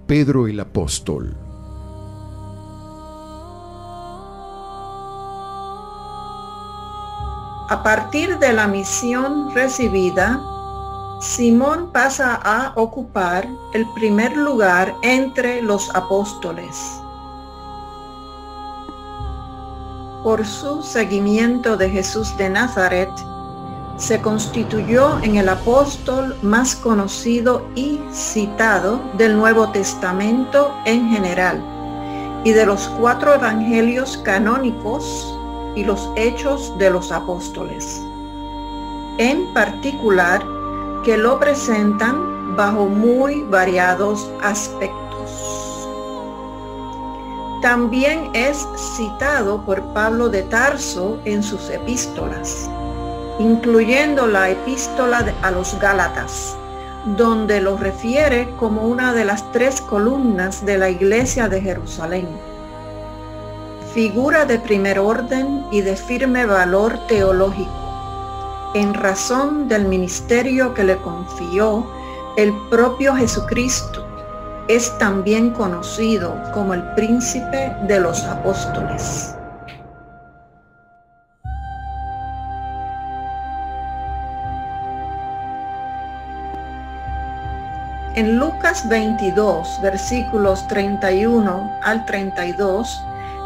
Pedro el apóstol. A partir de la misión recibida, Simón pasa a ocupar el primer lugar entre los apóstoles. Por su seguimiento de Jesús de Nazaret, se constituyó en el apóstol más conocido y citado del Nuevo Testamento en general y de los 4 evangelios canónicos y los Hechos de los Apóstoles, en particular que lo presentan bajo muy variados aspectos. También es citado por Pablo de Tarso en sus epístolas, incluyendo la epístola a los Gálatas, donde lo refiere como una de las 3 columnas de la iglesia de Jerusalén. Figura de primer orden y de firme valor teológico, en razón del ministerio que le confió el propio Jesucristo. Es también conocido como el príncipe de los apóstoles. En Lucas 22, versículos 31 al 32,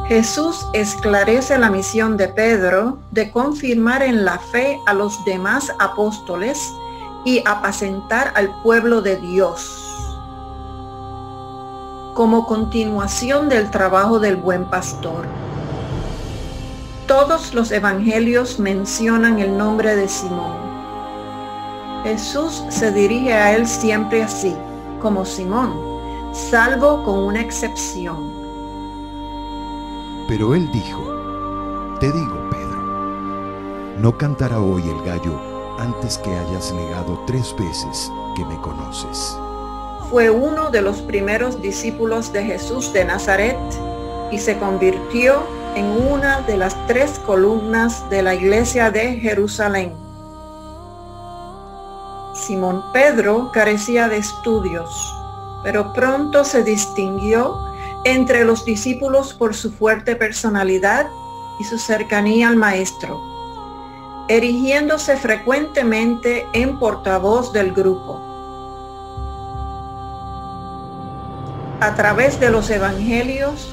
Jesús esclarece la misión de Pedro de confirmar en la fe a los demás apóstoles y apacentar al pueblo de Dios, como continuación del trabajo del buen pastor. Todos los evangelios mencionan el nombre de Simón. Jesús se dirige a él siempre así, como Simón, salvo con una excepción. Pero él dijo: Te digo, Pedro, no cantará hoy el gallo antes que hayas negado 3 veces que me conoces. Fue uno de los primeros discípulos de Jesús de Nazaret y se convirtió en una de las 3 columnas de la iglesia de Jerusalén. Simón Pedro carecía de estudios, pero pronto se distinguió entre los discípulos por su fuerte personalidad y su cercanía al maestro, erigiéndose frecuentemente en portavoz del grupo. A través de los evangelios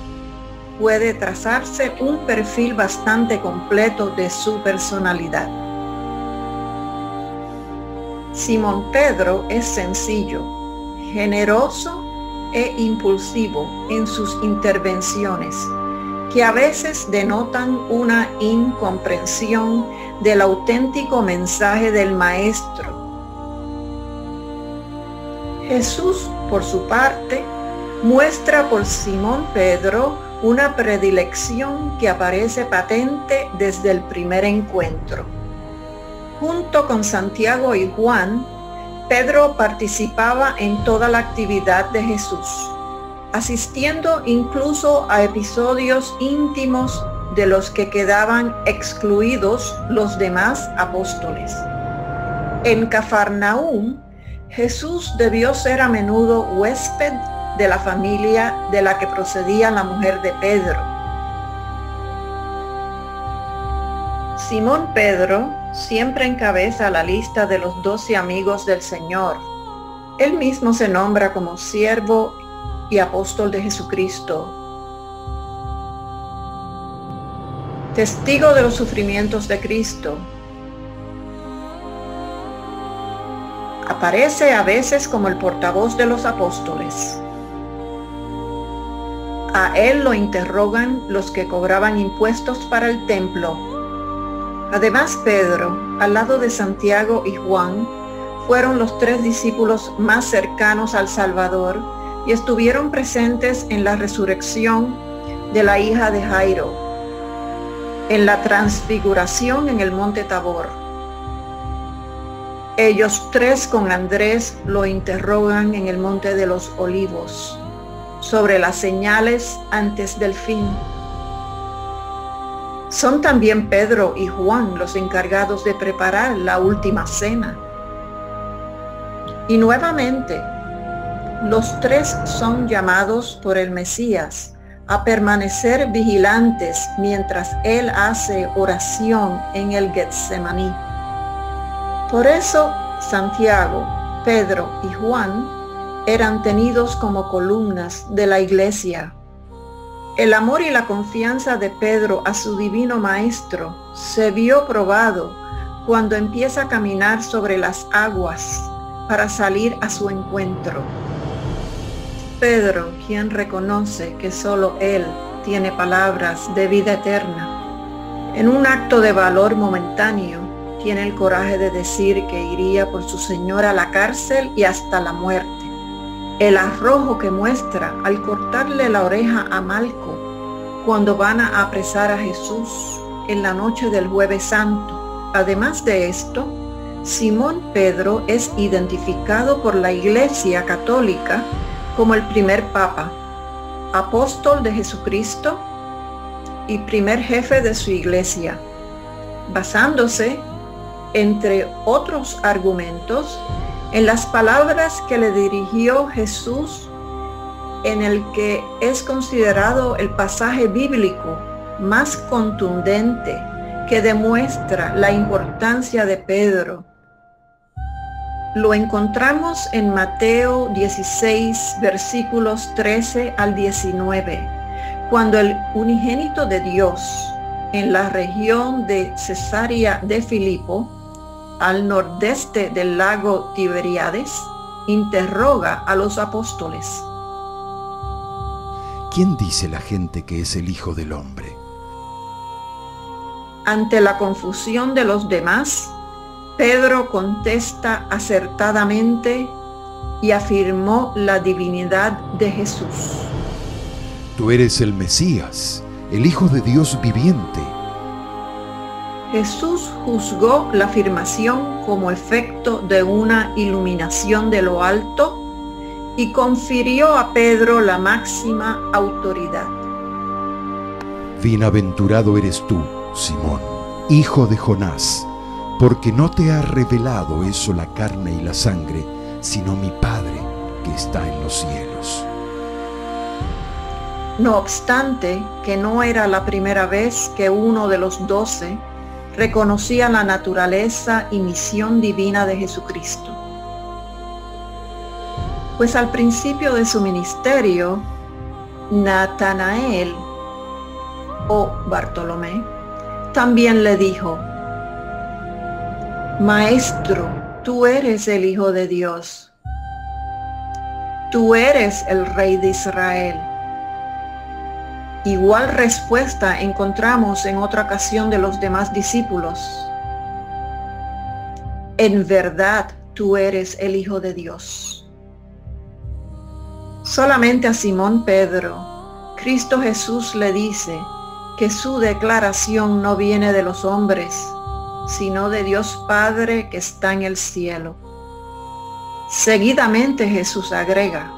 puede trazarse un perfil bastante completo de su personalidad. Simón Pedro es sencillo, generoso e impulsivo en sus intervenciones, que a veces denotan una incomprensión del auténtico mensaje del Maestro. Jesús, por su parte, muestra por Simón Pedro una predilección que aparece patente desde el primer encuentro. Junto con Santiago y Juan, Pedro participaba en toda la actividad de Jesús, asistiendo incluso a episodios íntimos de los que quedaban excluidos los demás apóstoles. En Cafarnaúm, Jesús debió ser a menudo huésped de la familia de la que procedía la mujer de Pedro. Simón Pedro siempre encabeza la lista de los 12 amigos del Señor. Él mismo se nombra como siervo y apóstol de Jesucristo, testigo de los sufrimientos de Cristo. Aparece a veces como el portavoz de los apóstoles. A él lo interrogan los que cobraban impuestos para el templo. Además, Pedro, al lado de Santiago y Juan, fueron los 3 discípulos más cercanos al Salvador y estuvieron presentes en la resurrección de la hija de Jairo, en la transfiguración en el monte Tabor. Ellos 3 con Andrés lo interrogan en el monte de los Olivos, sobre las señales antes del fin. Son también Pedro y Juan los encargados de preparar la última cena. Y nuevamente, Los tres son llamados por el Mesías a permanecer vigilantes mientras él hace oración en el Getsemaní. Por eso Santiago, Pedro y Juan eran tenidos como columnas de la iglesia. El amor y la confianza de Pedro a su divino maestro se vio probado cuando empieza a caminar sobre las aguas para salir a su encuentro. Pedro, quien reconoce que solo él tiene palabras de vida eterna, en un acto de valor momentáneo, tiene el coraje de decir que iría por su Señor a la cárcel y hasta la muerte. El arrojo que muestra al cortarle la oreja a Malco cuando van a apresar a Jesús en la noche del Jueves Santo. Además de esto, Simón Pedro es identificado por la Iglesia Católica como el primer papa, apóstol de Jesucristo y primer jefe de su iglesia, basándose, entre otros argumentos, en las palabras que le dirigió Jesús en el que es considerado el pasaje bíblico más contundente que demuestra la importancia de Pedro. Lo encontramos en Mateo 16, versículos 13 al 19, cuando el unigénito de Dios, en la región de Cesarea de Filipo, al nordeste del lago Tiberíades, interroga a los apóstoles. ¿Quién dice la gente que es el Hijo del Hombre? Ante la confusión de los demás, Pedro contesta acertadamente y afirmó la divinidad de Jesús. Tú eres el Mesías, el Hijo de Dios viviente. Jesús juzgó la afirmación como efecto de una iluminación de lo alto y confirió a Pedro la máxima autoridad. Bienaventurado eres tú, Simón, hijo de Jonás, porque no te ha revelado eso la carne y la sangre, sino mi Padre que está en los cielos. No obstante, que no era la primera vez que uno de los 12 reconocía la naturaleza y misión divina de Jesucristo. Pues al principio de su ministerio, Natanael, o Bartolomé, también le dijo: Maestro, tú eres el Hijo de Dios. Tú eres el Rey de Israel. Igual respuesta encontramos en otra ocasión de los demás discípulos. En verdad, tú eres el Hijo de Dios. Solamente a Simón Pedro, Cristo Jesús le dice que su declaración no viene de los hombres, sino de Dios Padre que está en el cielo. Seguidamente Jesús agrega: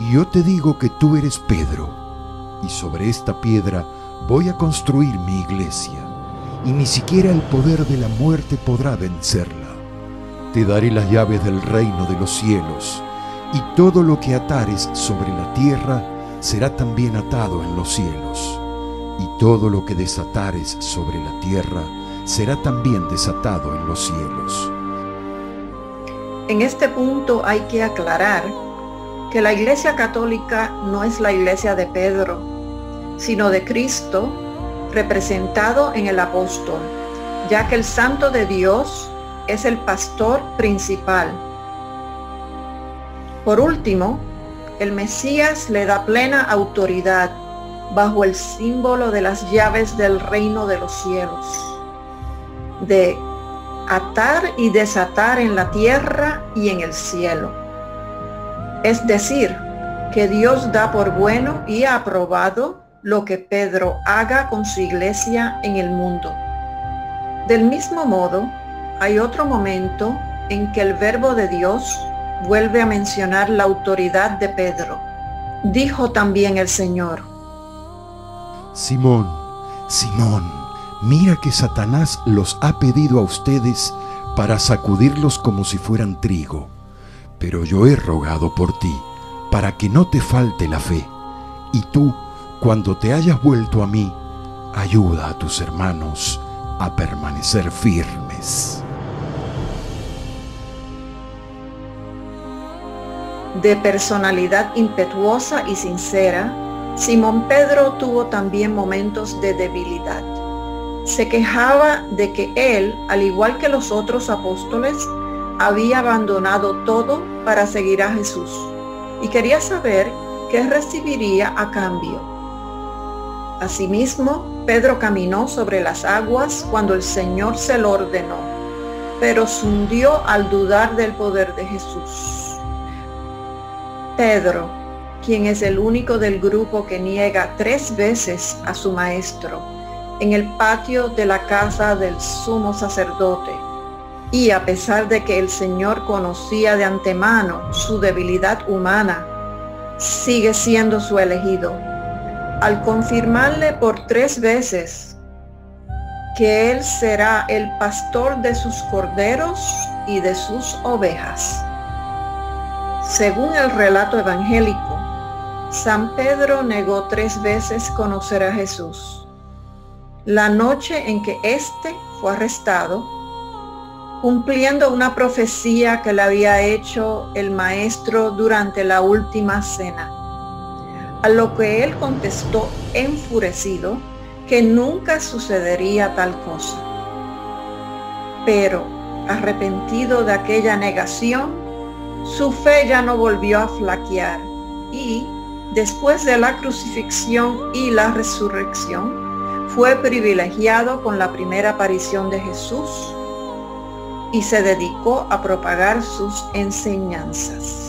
Y yo te digo que tú eres Pedro, y sobre esta piedra voy a construir mi iglesia, y ni siquiera el poder de la muerte podrá vencerla. Te daré las llaves del reino de los cielos, y todo lo que atares sobre la tierra será también atado en los cielos, y todo lo que desatares sobre la tierra será también desatado en los cielos. En este punto hay que aclarar que la Iglesia Católica no es la Iglesia de Pedro, sino de Cristo, representado en el apóstol, ya que el Santo de Dios es el pastor principal. Por último, el Mesías le da plena autoridad bajo el símbolo de las llaves del reino de los cielos, de atar y desatar en la tierra y en el cielo. Es decir, que Dios da por bueno y aprobado lo que Pedro haga con su iglesia en el mundo. Del mismo modo, hay otro momento en que el Verbo de Dios vuelve a mencionar la autoridad de Pedro. Dijo también el Señor: Simón, Simón, mira que Satanás los ha pedido a ustedes para sacudirlos como si fueran trigo. pero yo he rogado por ti, para que no te falte la fe, y tú, cuando te hayas vuelto a mí, ayuda a tus hermanos a permanecer firmes. De personalidad impetuosa y sincera, Simón Pedro tuvo también momentos de debilidad. Se quejaba de que él, al igual que los otros apóstoles, había abandonado todo para seguir a Jesús y quería saber qué recibiría a cambio. Asimismo, Pedro caminó sobre las aguas cuando el Señor se lo ordenó, pero se hundió al dudar del poder de Jesús. Pedro, quien es el único del grupo que niega 3 veces a su maestro en el patio de la casa del sumo sacerdote, y a pesar de que el Señor conocía de antemano su debilidad humana, sigue siendo su elegido, al confirmarle por 3 veces que Él será el pastor de sus corderos y de sus ovejas. Según el relato evangélico, San Pedro negó 3 veces conocer a Jesús. La noche en que éste fue arrestado, cumpliendo una profecía que le había hecho el maestro durante la última cena, a lo que él contestó enfurecido que nunca sucedería tal cosa. Pero, arrepentido de aquella negación, su fe ya no volvió a flaquear y, después de la crucifixión y la resurrección, fue privilegiado con la primera aparición de Jesús y se dedicó a propagar sus enseñanzas.